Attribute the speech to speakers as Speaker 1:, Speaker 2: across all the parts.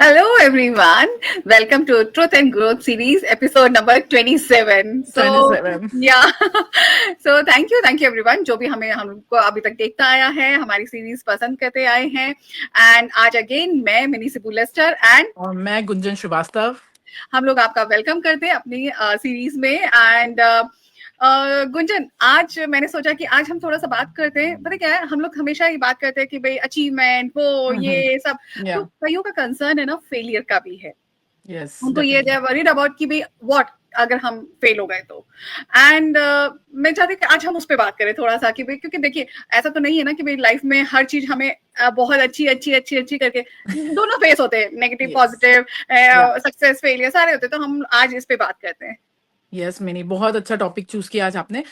Speaker 1: Hello, everyone. Welcome to Truth and Growth series, episode number 27. So,
Speaker 2: 27.
Speaker 1: yeah. So, thank you, everyone. जो भी हमको अभी तक देखता आया है, हमारी सीरीज पसंद करते आए हैं. And आज again मैं मिनी सिबू लेस्टर and
Speaker 2: और मैं गुंजन श्रीवास्तव.
Speaker 1: हम लोग आपका वेलकम करते हैं अपनी सीरीज में. एंड गुंजन, आज मैंने सोचा कि आज हम थोड़ा सा बात करते हैं. पता क्या है, हम लोग हमेशा ही बात करते हैं कि भाई अचीवमेंट वो ये सब,
Speaker 2: Yeah.
Speaker 1: तो कईयों का कंसर्न है ना फेलियर का भी है.
Speaker 2: Yes,
Speaker 1: उनको ये
Speaker 2: definitely.
Speaker 1: वरीड अबाउट कि भाई व्हाट अगर हम फेल हो गए तो. एंड मैं चाहती हूँ कि आज हम उस पर बात करें थोड़ा सा कि भाई, क्योंकि देखिए ऐसा तो नहीं है ना कि भाई लाइफ में हर चीज हमें बहुत अच्छी अच्छी अच्छी अच्छी करके दोनों फेस होते हैं, negative
Speaker 2: Yes.
Speaker 1: Positive,
Speaker 2: Yeah.
Speaker 1: Success failure सारे होते हैं. तो हम आज इस पे बात करते हैं.
Speaker 2: यस मिनी, बहुत अच्छा टॉपिक चूज किया आज आपने.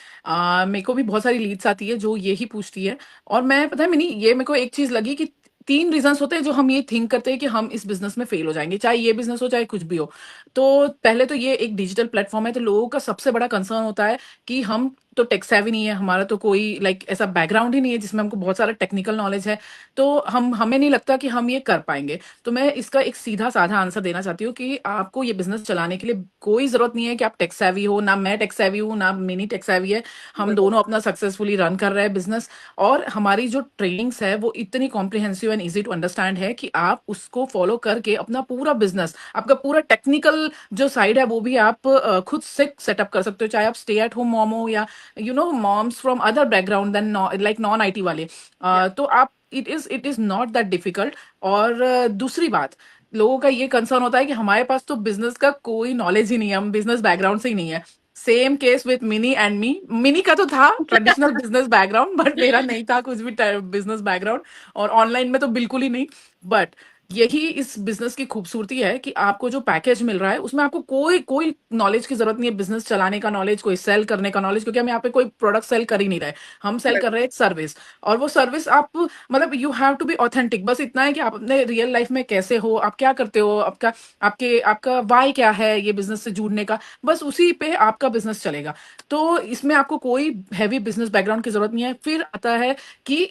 Speaker 2: मेरे को भी बहुत सारी लीड्स आती है जो यही पूछती है. और मैं, पता है मिनी, ये मेरे को एक चीज लगी कि 3 रीजंस होते हैं जो हम ये थिंक करते हैं कि हम इस बिजनेस में फेल हो जाएंगे, चाहे ये बिजनेस हो चाहे कुछ भी हो. तो पहले तो ये एक डिजिटल प्लेटफॉर्म है, तो लोगों का सबसे बड़ा कंसर्न होता है कि हम तो टेक सेवी नहीं है, हमारा तो कोई ऐसा बैकग्राउंड ही नहीं है जिसमें हमको बहुत सारा टेक्निकल नॉलेज है, तो हमें नहीं लगता कि हम ये कर पाएंगे. तो मैं इसका एक सीधा साधा आंसर देना चाहती हूँ कि आपको ये बिजनेस चलाने के लिए कोई जरूरत नहीं है कि आप टेक सेवी हो. ना मैं टेक सेवी हूँ, ना मिनी टेक सेवी है. हम दोनों अपना सक्सेसफुली रन कर रहे हैं बिजनेस. और हमारी जो ट्रेनिंग्स है वो इतनी comprehensive and easy to understand है कि आप उसको फॉलो करके अपना पूरा बिजनेस, आपका पूरा टेक्निकल जो साइड है वो भी आप खुद से सेटअप कर सकते हो, चाहे आप स्टे एट होम मॉम हो या moms from other background then like non IT वाले. तो आप, it is not that difficult. और दूसरी बात, लोगों का ये कंसर्न होता है कि हमारे पास तो बिजनेस का कोई नॉलेज ही नहीं है, हम बिजनेस बैकग्राउंड से ही नहीं है. Same case with mini and me. Mini का तो था ट्रेडिशनल बिजनेस बैकग्राउंड, बट मेरा नहीं था कुछ भी बिजनेस बैकग्राउंड, और ऑनलाइन में तो बिल्कुल ही नहीं. बट यही इस बिजनेस की खूबसूरती है कि आपको जो पैकेज मिल रहा है उसमें आपको कोई कोई नॉलेज की जरूरत नहीं है, बिजनेस चलाने का नॉलेज, कोई सेल करने का नॉलेज, क्योंकि हम यहाँ पे कोई प्रोडक्ट सेल कर ही नहीं रहे, हम सेल कर रहे हैं एक सर्विस. और वो सर्विस आप, मतलब you have to be authentic. बस इतना है कि आप अपने रियल लाइफ में कैसे हो, आप क्या करते हो, आपका वाई क्या है ये बिजनेस से जुड़ने का, बस उसी पे आपका बिजनेस चलेगा. तो इसमें आपको कोई हैवी बिजनेस बैकग्राउंड की जरूरत नहीं है. फिर आता है कि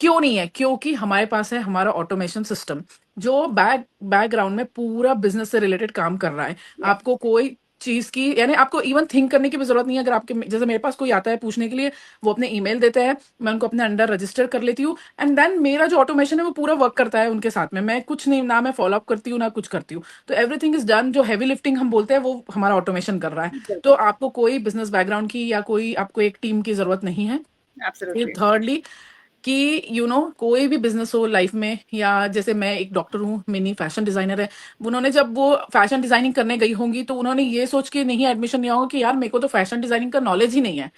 Speaker 2: क्यों नहीं है, क्योंकि हमारे पास है हमारा ऑटोमेशन सिस्टम जो बैकग्राउंड में पूरा बिजनेस से रिलेटेड काम कर रहा है. आपको कोई चीज की, यानी आपको इवन थिंक करने की भी जरूरत नहीं है. अगर आपके जैसे मेरे पास कोई आता है पूछने के लिए, वो अपने ईमेल देते हैं, मैं उनको अपने अंडर रजिस्टर कर लेती हूँ, एंड देन मेरा जो ऑटोमेशन है वो पूरा वर्क करता है उनके साथ में. मैं कुछ नहीं, ना मैं फॉलो अप करती हूँ ना कुछ करती हूँ. तो एवरीथिंग इज डन. जो हैवी लिफ्टिंग हम बोलते हैं वो हमारा ऑटोमेशन कर रहा है. तो आपको कोई बिजनेस बैकग्राउंड की या कोई आपको एक टीम की जरूरत नहीं है. फिर
Speaker 1: Absolutely.
Speaker 2: थर्डली कि कोई भी बिजनेस हो लाइफ में, या जैसे मैं एक डॉक्टर हूँ, मिनी फैशन डिजाइनर है, उन्होंने जब वो फैशन डिजाइनिंग करने गई होंगी तो उन्होंने ये सोच के नहीं एडमिशन लिया होगा कि यार मेरे को तो फैशन डिजाइनिंग का नॉलेज ही नहीं है.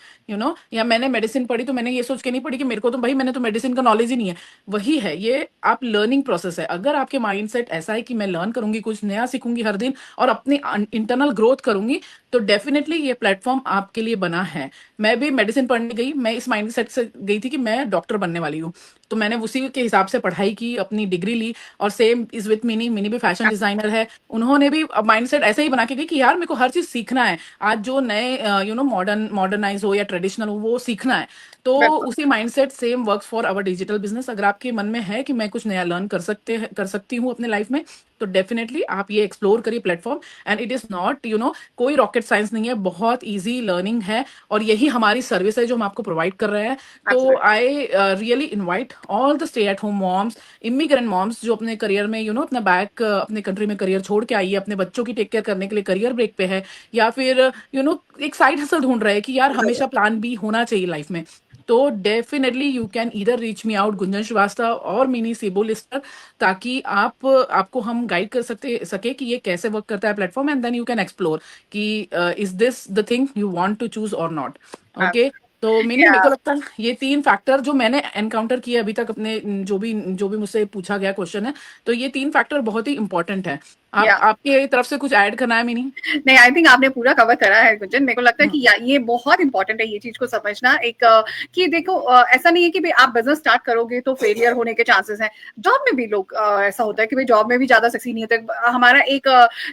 Speaker 2: या मैंने मेडिसिन पढ़ी तो मैंने ये सोच के नहीं पढ़ी कि मेरे को तो भाई मैंने तो मेडिसिन का नॉलेज ही नहीं है. वही है, ये आप लर्निंग प्रोसेस है. अगर आपके माइंड सेट ऐसा है कि मैं लर्न करूंगी, कुछ नया सीखूंगी हर दिन और अपनी इंटरनल ग्रोथ करूंगी, तो डेफिनेटली ये प्लेटफॉर्म आपके लिए बना है. मैं भी मेडिसिन पढ़ने गई, मैं इस माइंड सेट से गई थी कि मैं डॉक्टर बनने वाली हूँ, तो मैंने उसी के हिसाब से पढ़ाई की, अपनी डिग्री ली. और same is with mini. Mini भी फैशन डिजाइनर है, उन्होंने भी माइंडसेट ऐसे ही बना के गई कि यार मेरे को हर चीज सीखना है, आज जो नए मॉडर्नाइज हो या ट्रेडिशनल हो वो सीखना है. तो उसी mindset same works for our digital business. अगर आपके मन में है कि मैं कुछ नया लर्न कर सकती हूँ अपने लाइफ में, तो डेफिनेटली आप ये एक्सप्लोर करिए platform. And it is not कोई रॉकेट साइंस नहीं है, बहुत इजी लर्निंग है. और यही हमारी सर्विस है जो हम आपको प्रोवाइड कर रहे हैं. तो I really invite all the stay at home moms, immigrant moms जो अपने करियर में अपना बैक अपने कंट्री में करियर छोड़ के आई है, अपने बच्चों की टेक केयर करने के लिए करियर ब्रेक पे है, या फिर एक साइड हसल ढूंढ रहे हैं कि यार हमेशा प्लान बी होना चाहिए लाइफ में. तो डेफिनेटली यू कैन इधर reach me out, Gunjan Srivastava और मिनी सिबो लिस्टर, ताकि आपको हम गाइड कर सके कि ये कैसे वर्क करता है platform. And then you can explore कि is this the thing you want to choose or not. Okay. तो मेरे को लगता है ये 3 फैक्टर जो मैंने एनकाउंटर किए अभी तक अपने, जो भी मुझसे पूछा गया क्वेश्चन है, तो ये 3 फैक्टर बहुत ही इंपॉर्टेंट है. आपके तरफ से कुछ ऐड करना है मिनी?
Speaker 1: नहीं, आई थिंक आपने पूरा कवर करा है गुंजन. मेरे को लगता है कि ये बहुत इंपॉर्टेंट है ये चीज को समझना. एक कि देखो, ऐसा नहीं है कि भाई आप बिजनेस स्टार्ट करोगे तो फेलियर होने के चांसेस हैं. जॉब में भी लोग ऐसा होता है कि भाई जॉब में भी ज्यादा सक्सीड नहीं होता. हमारा एक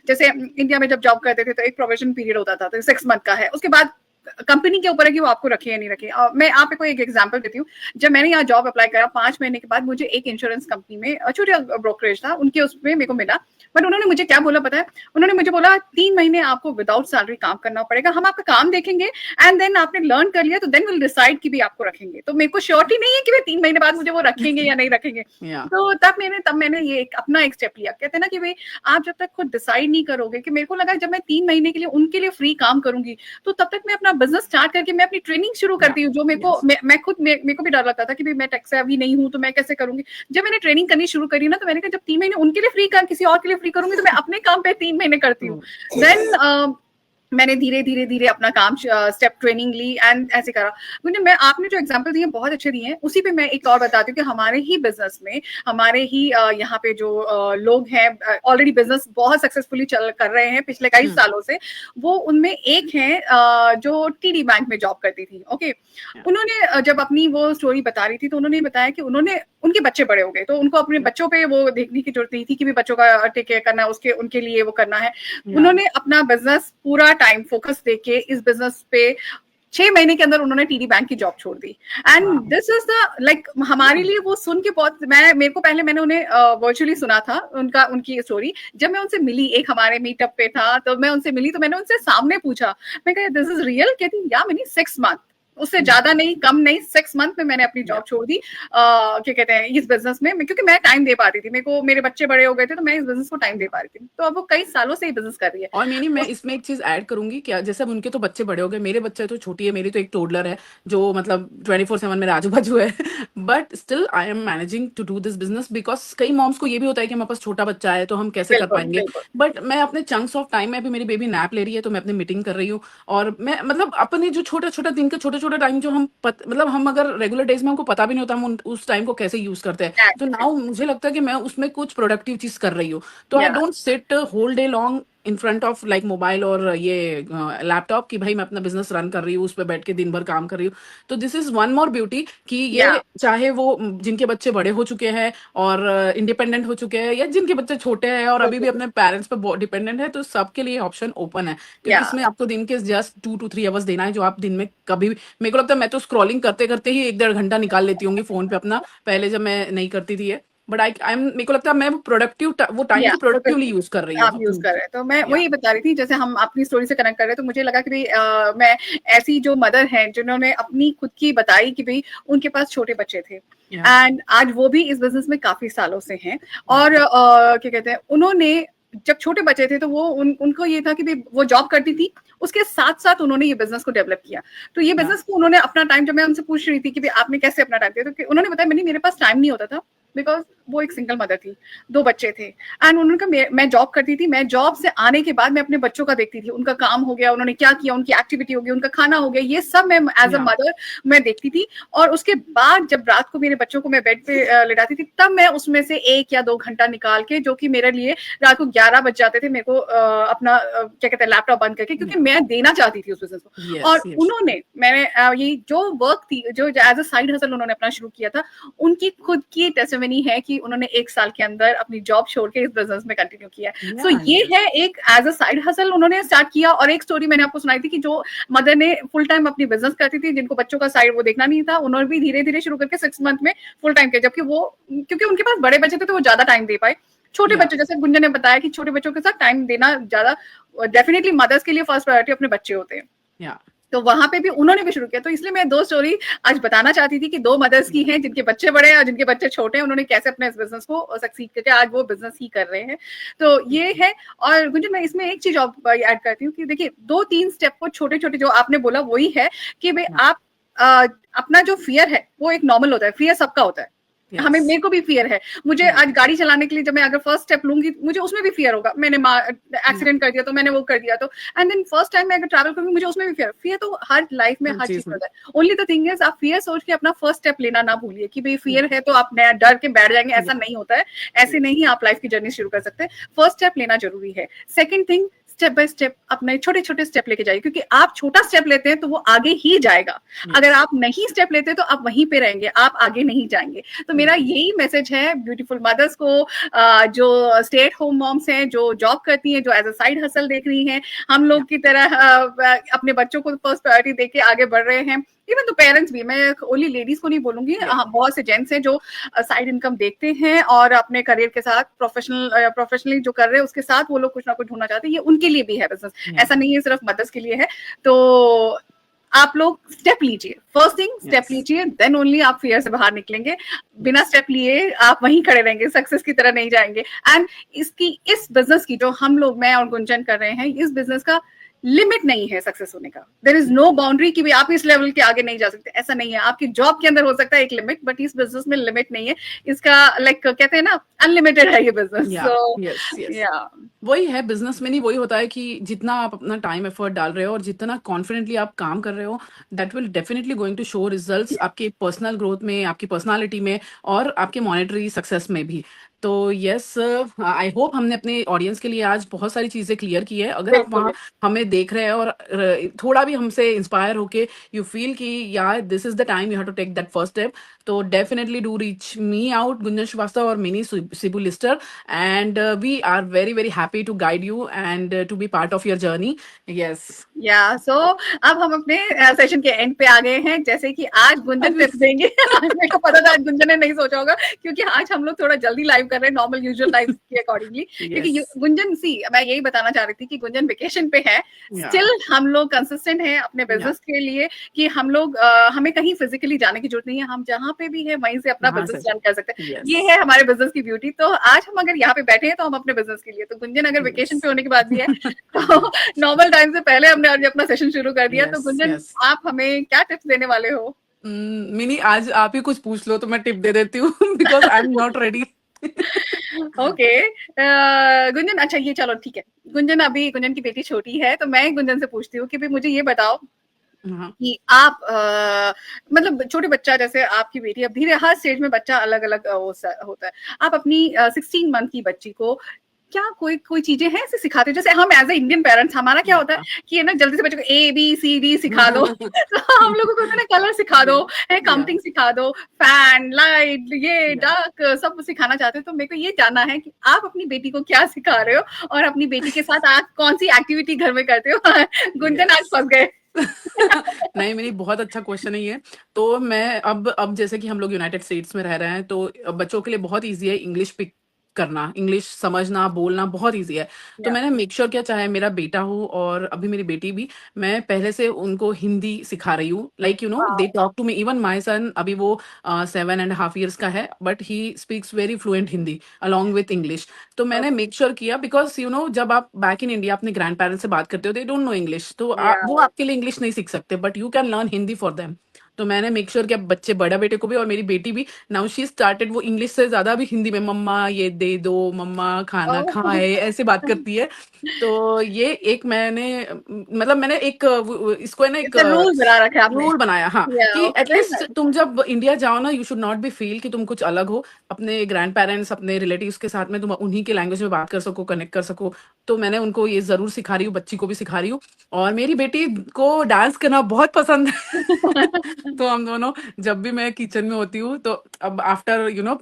Speaker 1: जैसे इंडिया में जब जॉब करते थे तो एक प्रोबेशन पीरियड होता था, तो 6 मंथ का है. उसके बाद कंपनी के ऊपर है कि वो आपको रखे या नहीं रखे. मैं आपको एक एग्जांपल देती हूँ. जब मैंने यहाँ जॉब अप्लाई करा, 5 महीने के बाद मुझे एक इंश्योरेंस कंपनी में, छोटा ब्रोकरेज था, उनके उसमें मेरे को मिला. बट उन्होंने मुझे क्या बोला पता है, उन्होंने मुझे बोला 3 महीने आपको विदाउट सैलरी काम करना पड़ेगा, हम आपका काम देखेंगे एंड देन आपने लर्न कर लिया तो देन विल डिसाइड कि भी आपको रखेंगे। तो मेरे को श्योरिटी नहीं है कि वे 3 महीने बाद मुझे वो रखेंगे या नहीं रखेंगे।
Speaker 2: या
Speaker 1: तो तब मैंने ये अपना एक स्टेप लिया। कहते हैं ना कि भाई आप जब तक खुद डिसाइड नहीं करोगे, कि मेरे को लगा जब मैं 3 महीने के लिए उनके लिए फ्री काम करूंगी तो तब तक मैं अपना बिजनेस स्टार्ट करके मैं अपनी ट्रेनिंग शुरू करती हूँ, जो मेरे को मैं खुद मेरे को भी डर लगता था कि भाई मैं टेक सेवी नहीं हूँ तो मैं कैसे करूंगी। जब मैंने ट्रेनिंग करनी शुरू करी ना, तो मैंने कहा जब 3 महीने उनके लिए फ्री कर किसी और के लिए फ्री करूंगी तो मैं अपने काम पे 3 महीने करती हूँ। देन मैंने धीरे धीरे धीरे अपना काम स्टेप ट्रेनिंग ली एंड ऐसे करा। मुझे मैं आपने जो एग्जांपल दिए बहुत अच्छे दिए हैं, उसी पे मैं एक और बताती हूँ कि हमारे ही बिजनेस में हमारे ही यहाँ पे जो लोग हैं ऑलरेडी बिजनेस बहुत सक्सेसफुली चल कर रहे हैं पिछले कई सालों से, वो उनमें एक है जो टीडी बैंक में जॉब करती थी। ओके, उन्होंने जब अपनी वो स्टोरी बता रही थी तो उन्होंने बताया कि उनके बच्चे बड़े हो गए तो उनको अपने बच्चों पे वो देखने की जरूरत नहीं थी कि भी बच्चों का टेक केयर करना है, उनके लिए वो करना है। उन्होंने अपना बिजनेस पूरा टाइम फोकस देके इस बिजनेस पे 6 महीने के अंदर उन्होंने टीडी बैंक की जॉब छोड़ दी। And this is the like हमारे लिए वो सुन के बहुत मेरे को पहले मैंने उन्हें वर्चुअली सुना था उनकी स्टोरी। जब मैं उनसे मिली, एक हमारे मीटअप पे था तो मैं उनसे मिली, तो मैंने उनसे सामने पूछा, मैं कहा दिस इज रियल? कहती या मैंने 6 मंथ, उससे ज्यादा नहीं कम नहीं, 6 मंथ में मैंने अपनी जॉब छोड़ दी क्या कहते हैं इस बिजनेस में, क्योंकि मैं टाइम दे पाती थी, मेरे को मेरे बच्चे बड़े हो गए थे तो मैं इस बिजनेस को टाइम दे पा रही थी। तो अब वो कई सालों से ये बिजनेस कर रही है।
Speaker 2: और मैं इसमें एक चीज ऐड करूंगी, क्या जैसे अब उनके तो बच्चे बड़े हो गए, मेरे बच्चे तो छोटी है, मेरी तो एक टोडलर है जो मतलब 24/7 मेरे आजू बाजू है but still I am managing to do this business because कई मॉम्स को ये भी होता है कि हमारे पास छोटा बच्चा है तो हम कैसे कर पाएंगे। बट मैं अपने चंक्स ऑफ टाइम में, अभी मेरी बेबी नैप ले रही है तो मैं अपनी मीटिंग कर रही हूँ, और मैं मतलब अपने जो छोटा छोटा दिन का छोटा छोटा टाइम जो मतलब हम अगर रेगुलर डेज में हमको पता भी नहीं होता हम उस टाइम को कैसे यूज करते हैं, तो नाउ मुझे लगता है कि मैं उसमें कुछ प्रोडक्टिव चीज कर रही हूँ। तो I don't sit whole day long in front of like mobile और ये लैपटॉप कि भाई मैं अपना बिजनेस रन कर रही हूँ, उस पर बैठ के दिन भर काम कर रही हूँ। तो this is one more beauty कि ये चाहे वो जिनके बच्चे बड़े हो चुके हैं और इंडिपेंडेंट हो चुके हैं, या जिनके बच्चे छोटे हैं और अभी भी अपने पेरेंट्स पे डिपेंडेंट है, तो सबके लिए ऑप्शन ओपन है, क्योंकि इसमें आपको दिन के जस्ट 2 to 3 आवर्स देना है, जो आप दिन में कभी भी, मेरे को लगता है मैं तो स्क्रॉलिंग करते करते ही 1-1.5 घंटा निकाल लेती होंगी फोन पे अपना, पहले जब मैं नहीं करती थी ये। बट मेरे को लगता है मैं वो टाइम को प्रोडक्टिवली यूज कर रही हूँ।
Speaker 1: आप यूज कर रहे हैं, तो मैं वही बता रही थी, जैसे हम अपनी स्टोरी से कनेक्ट कर रहे हैं तो मुझे लगा कि भाई मैं ऐसी जो मदर हैं जिन्होंने अपनी खुद की बताई कि भाई उनके पास छोटे बच्चे थे एंड आज वो भी इस बिजनेस में काफी सालों से हैं, और क्या कहते हैं उन्होंने जब छोटे बच्चे थे तो वो उनको ये था कि भाई वो जॉब करती थी, उसके साथ साथ उन्होंने ये बिजनेस को डेवलप किया। तो ये बिजनेस को उन्होंने अपना टाइम, जब मैं उनसे पूछ रही थी कि भाई आपने कैसे अपना टाइम दिया, तो उन्होंने बताया मैंने मेरे पास टाइम नहीं होता था, बिकॉज वो एक सिंगल मदर थी, 2 बच्चे थे एंड उन्होंने कहा मैं जॉब करती थी, मैं जॉब से आने के बाद मैं अपने बच्चों का देखती थी, उनका काम हो गया, उन्होंने क्या किया, उनकी एक्टिविटी हो गई, उनका खाना हो गया, ये सब मैं एज अ मदर मैं देखती थी। और उसके बाद जब रात को मेरे बच्चों को मैं बेड पे लेटाती थी, तब मैं उसमें से 1 या 2 घंटा निकाल के, जो कि मेरे लिए रात को 11 बज जाते थे, मेरे को अपना क्या कहते हैं लैपटॉप बंद करके, क्योंकि मैं देना चाहती थी उस बिजनेस को। और उन्होंने ये जो वर्क थी, जो एज अ साइड हसल उन्होंने अपना शुरू किया था, उनकी खुद की टेस्टिमनी है कि उन्होंने 1 साल के अंदर अपनी जॉब छोड़ के इस बिजनेस में कंटिन्यू किया है। सो ये है एक एज अ साइड हसल उन्होंने स्टार्ट किया। और एक स्टोरी मैंने आपको सुनाई थी कि जो मदर ने फुल टाइम अपनी बिजनेस करती थी, जिनको बच्चों का साइड वो देखना नहीं था, उन्होंने भी धीरे धीरे शुरू करके 6 मंथ में फुल टाइम किया, जबकि वो क्योंकि उनके पास बड़े बच्चे थे तो वो ज्यादा टाइम दे पाए। छोटे बच्चे, जैसे गुंजन ने बताया कि छोटे बच्चों के साथ टाइम देना ज्यादा, डेफिनेटली मदर्स के लिए फर्स्ट प्रायोरिटी अपने बच्चे होते हैं, तो वहां पे भी उन्होंने भी शुरू किया। तो इसलिए मैं 2 स्टोरी आज बताना चाहती थी कि 2 मदर्स की हैं जिनके बच्चे बड़े हैं और जिनके बच्चे छोटे हैं, उन्होंने कैसे अपने इस बिजनेस को सक्सीड करके आज वो बिजनेस ही कर रहे हैं। तो ये है। और गुंजन मैं इसमें एक चीज ऐड करती हूँ कि देखिए 2-3 स्टेप को छोटे छोटे जो आपने बोला वही है कि भाई आप अपना जो फियर है वो एक नॉर्मल होता है, फियर सबका होता है। हमें, मेरे को भी फियर है, मुझे आज गाड़ी चलाने के लिए जब मैं अगर फर्स्ट स्टेप लूंगी मुझे उसमें भी फियर होगा, मैंने एक्सीडेंट कर दिया तो मैंने वो कर दिया, तो एंड देन फर्स्ट टाइम मैं अगर ट्रैवल करूंगी मुझे उसमें भी फियर तो हर लाइफ में हर चीज होता है। ओनली द थिंग इज आप फियर सोच के अपना फर्स्ट स्टेप लेना ना भूलिए कि भाई फियर है तो आप डर के बैठ जाएंगे, ऐसा नहीं होता है, ऐसे नहीं आप लाइफ की जर्नी शुरू कर सकते। फर्स्ट स्टेप लेना जरूरी है। Second thing, step by step अपने छोटे छोटे स्टेप लेके जाइए, क्योंकि आप छोटा स्टेप लेते हैं तो वो आगे ही जाएगा। अगर आप नहीं स्टेप लेते तो आप वहीं पे रहेंगे, आप आगे नहीं जाएंगे। तो मेरा यही मैसेज है ब्यूटीफुल मदर्स को, जो स्टे एट होम मॉम्स हैं, जो जॉब करती हैं, जो एज अ साइड हसल देख रही हैं, हम लोग की तरह अपने बच्चों को फर्स्ट प्रायोरिटी देके आगे बढ़ रहे हैं, इवन तो पेरेंट्स भी, मैं ओनली लेडीज को नहीं बोलूंगी, हाँ, बहुत से जेंट्स हैं जो साइड इनकम देखते हैं और अपने करियर के साथ प्रोफेशनली जो कर रहे हैं उसके साथ वो लोग कुछ ना कुछ ढूंढना चाहते हैं, ये उनके लिए भी है बिजनेस, ऐसा नहीं है सिर्फ मदर्स के लिए है। तो आप लोग स्टेप लीजिए, फर्स्ट थिंग स्टेप लीजिए, देन ओनली आप फियर से बाहर निकलेंगे। बिना स्टेप लिए आप वहीं खड़े रहेंगे, सक्सेस की तरह नहीं जाएंगे। एंड इस बिजनेस की जो हम लोग, मैं और गुंजन कर रहे हैं, इस बिजनेस का लिमिट नहीं है सक्सेस होने का। देयर इज नो बाउंड्री कि भी आप इस लेवल के आगे नहीं जा सकते, ऐसा नहीं है। आपकी जॉब के अंदर हो सकता है एक लिमिट, बट इस बिजनेस में लिमिट नहीं है। इसका कहते हैं ना, अनलिमिटेड है ये बिजनेस।
Speaker 2: वही है बिजनेस में, नहीं वही होता है कि जितना आप अपना टाइम एफर्ट डाल रहे हो और जितना कॉन्फिडेंटली आप काम कर रहे हो, that will definitely going to show results आपके पर्सनल ग्रोथ में, आपकी पर्सनालिटी में और आपके मॉनेटरी सक्सेस में भी। तो यस, आई होप हमने अपने ऑडियंस के लिए आज बहुत सारी चीजें क्लियर की है। अगर आप वहाँ हमें देख रहे हैं और थोड़ा भी हमसे इंस्पायर होके यू फील कि यार this is the time you have to take that first step, तो definitely do reach me out, Gunjan Srivastava और Mini Shibu Lister, and we are very very happy to guide you and to be part of your journey. Yes,
Speaker 1: so अब हम अपने session के and पे आ गए हैं। जैसे कि आज गुंजन टिप्स देंगे। आज मेरे को पता था गुंजन ने नहीं सोचा होगा, क्योंकि आज हम लोग थोड़ा जल्दी लाइव कर रहे हैं नॉर्मल यूजुअल लाइव के अकॉर्डिंगली। क्योंकि गुंजन मैं यही बताना चाह रही थी कि गुंजन वेकेशन पे है, स्टिल हम लोग कंसिस्टेंट हैं अपने बिजनेस के लिए, कि हम लोग हमें कहीं फिजिकली जाने की जरूरत नहीं है, हम जहाँ पे भी है वहीं से अपना बिजनेस रन कर सकते हैं। ये है हमारे बिजनेस की ब्यूटी। तो आज हम अगर यहाँ पे बैठे हैं तो हम अपने बिजनेस के लिए, तो गुंजन अगर वेकेशन पे होने के बाद भी है तो नॉर्मल टाइम से पहले हमने आज अपना सेशन शुरू कर दिया। तो गुंजन, आप हमें क्या टिप्स देने वाले हो?
Speaker 2: मिनी, आज आप ही कुछ पूछ लो तो मैं टिप दे देती हूँ, because I am not ready.
Speaker 1: Okay Gunjan, अच्छा ये चलो ठीक है। गुंजन की बेटी छोटी है, तो मैं गुंजन से पूछती हूँ कि भाई मुझे ये बताओ कि आप मतलब छोटे बच्चा, जैसे आपकी बेटी, अब धीरे हर स्टेज में बच्चा अलग अलग होता है। आप अपनी 16 मंथ की बच्ची को क्या कोई चीजें हैं ऐसे सिखाते हो? जैसे हम एज ए इंडियन पेरेंट्स, हमारा क्या होता है कि ना जल्दी से बच्चे को ABCD सिखा दो। तो हम लोगों को ना कलर सिखा दो, है काउंटिंग सिखा दो, फैन, लाइट, ये डार्क, सब सिखाना चाहते हो। तो मेरे को ये जानना है कि आप अपनी बेटी को क्या सिखा रहे हो और अपनी बेटी के साथ आप कौन सी एक्टिविटी घर में करते हो? गुंजन आज फंस गए।
Speaker 2: नहीं, मेरी बहुत अच्छा क्वेश्चन है ये। तो मैं अब जैसे कि हम लोग यूनाइटेड स्टेट्स में रह रहे हैं, तो बच्चों के लिए बहुत ईजी है इंग्लिश पिक करना, इंग्लिश समझना, बोलना बहुत ईजी है। तो मैंने मेक श्योर किया, चाहे मेरा बेटा हो और अभी मेरी बेटी भी, मैं पहले से उनको हिंदी सिखा रही हूँ। Like you know they talk to me, even my son, अभी वो 7.5 years का है, but he speaks very fluent Hindi along with English. तो मैंने मेक श्योर किया, बिकॉज यू नो जब आप बैक इन इंडिया अपने ग्रैंड पेरेंट्स से बात करते हो, दे डोंट नो इंग्लिश, तो वो आपके लिए इंग्लिश नहीं सीख सकते, but you can learn Hindi for them. तो मैंने मेक श्योर कि अब बच्चे, बड़ा बेटे को भी और मेरी बेटी भी, नाउ शी स्टार्टेड, वो इंग्लिश से ज्यादा अभी हिंदी में मम्मा ये दे दो, मम्मा खाना खाए, ऐसे बात करती है। तो ये एक मैंने मतलब मैंने एक इसको है ना एक
Speaker 1: रूल बना रखा है आपने।
Speaker 2: रूल बनाया, हाँ, कि एटलीस्ट तुम जब इंडिया जाओ ना, you should not be feel कि तुम कुछ अलग हो। अपने ग्रैंड पेरेंट्स, अपने रिलेटिव्स के साथ में तुम उन्हीं के लैंग्वेज में बात कर सको, कनेक्ट कर सको। तो मैंने उनको ये जरूर सिखा रही हूँ, बच्ची को भी सिखा रही हूँ। और मेरी बेटी को डांस करना बहुत पसंद है। तो हम दोनों जब भी मैं किचन में होती हूँ, तो अब आफ्टर यू नो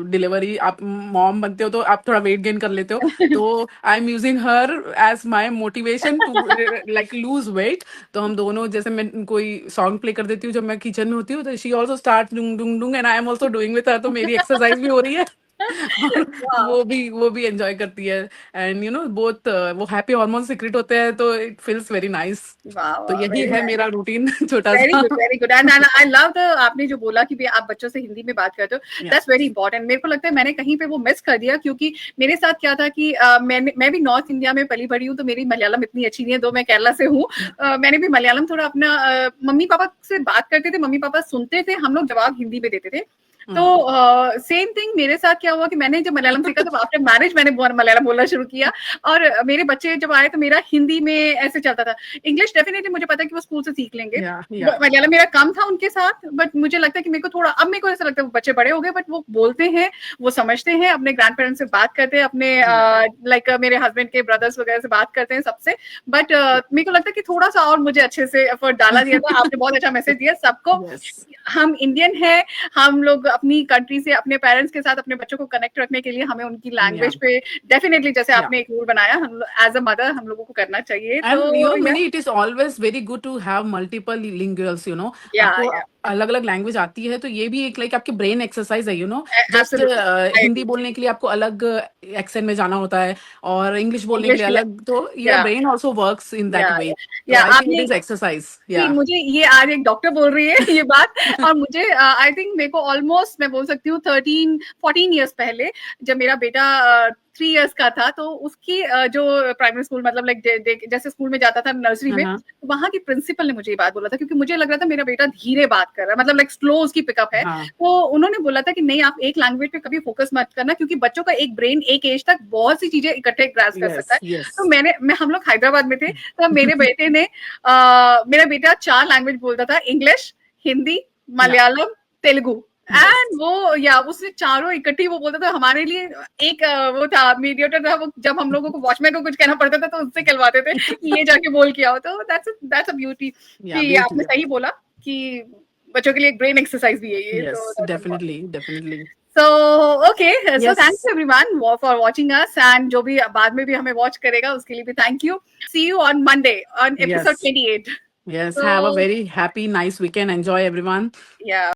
Speaker 2: डिलीवरी आप मॉम बनते हो तो आप थोड़ा वेट गेन कर लेते हो, तो I am using her as my motivation to like lose weight. तो हम दोनों, जैसे मैं कोई सॉन्ग प्ले कर देती हूँ जब मैं किचन में होती हूँ, तो she also start डूंग डूंग डूंग and I am also doing with her, तो मेरी एक्सरसाइज भी हो रही है और वो भी एंजॉय करती है। एंड यू नो बोथ वो हैप्पी हार्मोन सिक्रेट होते हैं, तो इट फील्स वेरी नाइस। तो यही है मेरा रूटीन छोटा सा।
Speaker 1: Very good and I love the, आपने जो बोला कि आप बच्चों से हिंदी में बात करते हो, दैट्स वेरी इंपॉर्टेंट। मेरे को लगता है मैंने कहीं पे वो मिस कर दिया, क्योंकि मेरे साथ क्या था कि मैं भी नॉर्थ इंडिया में पली बड़ी हूँ, तो मेरी मलयालम इतनी अच्छी नहीं है, दो मैं केरला से हूँ। मैंने भी मलयालम थोड़ा अपना, मम्मी पापा से बात करते थे, मम्मी पापा सुनते थे, हम लोग जवाब हिंदी में देते थे। तो सेम थिंग मेरे साथ क्या हुआ कि मैंने जब मलयालम सीखा, तो आफ्टर मैरिज मैंने मलयालम बोलना शुरू किया, और मेरे बच्चे जब आए तो मेरा हिंदी में ऐसे चलता था। इंग्लिश डेफिनेटली मुझे पता है कि वो स्कूल से सीख लेंगे, मलयालम मेरा कम था उनके साथ, बट मुझे लगता है कि मेरे को थोड़ा, अब मेरे को ऐसा लगता है बच्चे बड़े हो गए, बट वो बोलते हैं, वो समझते हैं, अपने ग्रैंड पेरेंट्स से बात करते हैं, अपने लाइक मेरे हस्बैंड के ब्रदर्स वगैरह से बात करते हैं सबसे। बट मेरे को लगता है कि थोड़ा सा और मुझे अच्छे से एफर्ट डाला दिया था। आपने बहुत अच्छा मैसेज दिया सबको, हम इंडियन है, हम लोग अपनी कंट्री से, अपने पेरेंट्स के साथ अपने बच्चों को कनेक्ट रखने के लिए हमें उनकी लैंग्वेज पे डेफिनेटली, जैसे
Speaker 2: Yeah.
Speaker 1: आपने एक रूल बनाया, हम एज अ मदर हम लोगों को करना चाहिए।
Speaker 2: And you know,
Speaker 1: तो
Speaker 2: Mini, it is always very good to have multiple linguals, you know.
Speaker 1: या
Speaker 2: आपको
Speaker 1: या
Speaker 2: अलग अलग लैंग्वेज आती है तो ये भी एक लाइक आपके ब्रेन एक्सरसाइज है, you know. Just
Speaker 1: absolutely, I
Speaker 2: indeed
Speaker 1: agree,
Speaker 2: बोलने के लिए आपको अलग एक्सेंट में जाना होता है और इंग्लिश बोलने के
Speaker 1: इंग्लिश
Speaker 2: लिए
Speaker 1: के लिए,
Speaker 2: अलग, तो योर
Speaker 1: या
Speaker 2: brain also works in that
Speaker 1: या
Speaker 2: वे। तो
Speaker 1: या
Speaker 2: आई थिंक इट
Speaker 1: आपने
Speaker 2: इज एक्सरसाइज।
Speaker 1: कि
Speaker 2: या
Speaker 1: मुझे ये आज एक डॉक्टर बोल रही है ये बात, और मुझे आई थिंक मेरे को ऑलमोस्ट मैं बोल सकती हूँ 13-14 ईयर्स पहले, जब मेरा बेटा 3 ईयर्स का था, तो उसकी जो प्राइमरी स्कूल, मतलब लाइक जैसे स्कूल में जाता था नर्सरी में,
Speaker 2: हाँ
Speaker 1: तो वहाँ की प्रिंसिपल ने मुझे ये बात बोला था, क्योंकि मुझे लग रहा था मेरा बेटा धीरे बात कर रहा है, मतलब लाइक स्लो उसकी पिकअप है।
Speaker 2: हाँ
Speaker 1: तो उन्होंने बोला था कि नहीं, आप एक लैंग्वेज पे कभी फोकस मत करना, क्योंकि बच्चों का एक ब्रेन एक एज तक बहुत सी चीजें इकट्ठे ग्रास्प कर सकता
Speaker 2: यस
Speaker 1: है।
Speaker 2: यस।
Speaker 1: तो हम लोग हैदराबाद में थे, तो मेरे बेटे ने मेरा बेटा 4 लैंग्वेज बोलता था, इंग्लिश, हिंदी,
Speaker 2: या
Speaker 1: मलयालम, तेलुगु,
Speaker 2: यस
Speaker 1: एंड वो या उसने चारों इकट्ठी वो बोलता था। हमारे लिए एक वो था, मीडिएटर था वो, जब हम लोगों को वॉचमैन को कुछ कहना पड़ता था तो उससे कहलवाते थे कि ये जाके बोल के आओ। तो दैट्स अ ब्यूटी
Speaker 2: या
Speaker 1: कि
Speaker 2: ब्यूटी।
Speaker 1: आपने सही बोला कि बच्चों के लिए एक ब्रेन एक्सरसाइज भी है ये, तो
Speaker 2: yes,
Speaker 1: that's important.
Speaker 2: Definitely definitely.
Speaker 1: So okay, so
Speaker 2: yes
Speaker 1: thank you everyone for watching us, and जो भी बाद में भी हमें watch करेगा उसके लिए भी thank you. See you on Monday on episode
Speaker 2: yes
Speaker 1: 28.
Speaker 2: Yes,
Speaker 1: So
Speaker 2: have a very happy nice weekend, enjoy everyone.
Speaker 1: yeah.